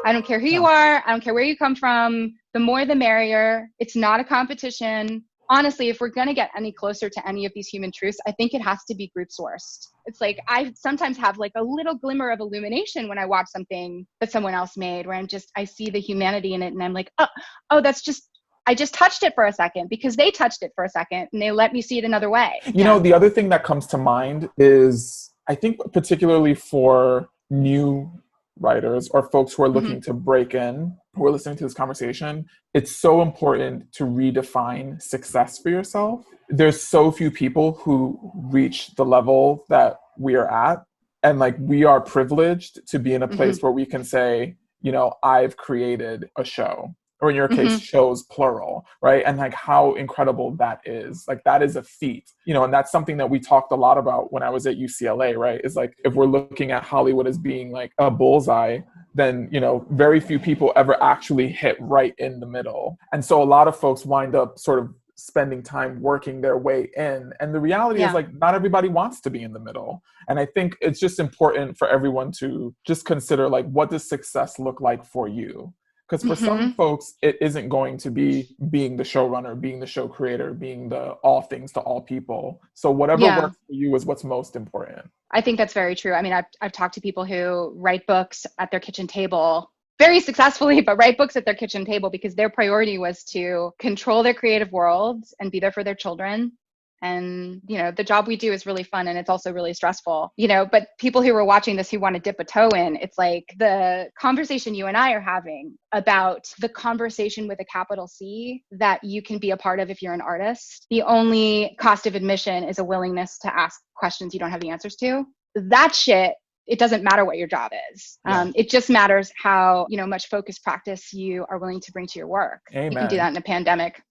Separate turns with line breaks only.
I don't care who you are. I don't care where you come from. The more the merrier. It's not a competition. Honestly, if we're going to get any closer to any of these human truths, I think it has to be group sourced. It's like, I sometimes have like a little glimmer of illumination when I watch something that someone else made, where I see the humanity in it, and I'm like, oh, I just touched it for a second because they touched it for a second and they let me see it another way.
You know, the other thing that comes to mind is, I think particularly for new writers or folks who are looking to break in, who are listening to this conversation, it's so important to redefine success for yourself. There's so few people who reach the level that we are at. And like, we are privileged to be in a place where we can say, you know, I've created a show. Or in your case, shows plural, right? And like, how incredible that is. Like, that is a feat, you know, and that's something that we talked a lot about when I was at UCLA, right? Is like, if we're looking at Hollywood as being like a bullseye, then, you know, very few people ever actually hit right in the middle. And so a lot of folks wind up sort of spending time working their way in. And the reality is, like, not everybody wants to be in the middle. And I think it's just important for everyone to just consider, like, what does success look like for you? Because for some folks, it isn't going to be being the showrunner, being the show creator, being the all things to all people. So whatever works for you is what's most important.
I think that's very true. I mean, I've talked to people who write books at their kitchen table very successfully, but write books at their kitchen table because their priority was to control their creative worlds and be there for their children. And, you know, the job we do is really fun and it's also really stressful, you know, but people who were watching this who want to dip a toe in, it's like the conversation you and I are having about the conversation with a capital C that you can be a part of if you're an artist. The only cost of admission is a willingness to ask questions you don't have the answers to. That shit, it doesn't matter what your job is. It just matters how, you know, much focused practice you are willing to bring to your work.
Amen.
You can do that in a pandemic.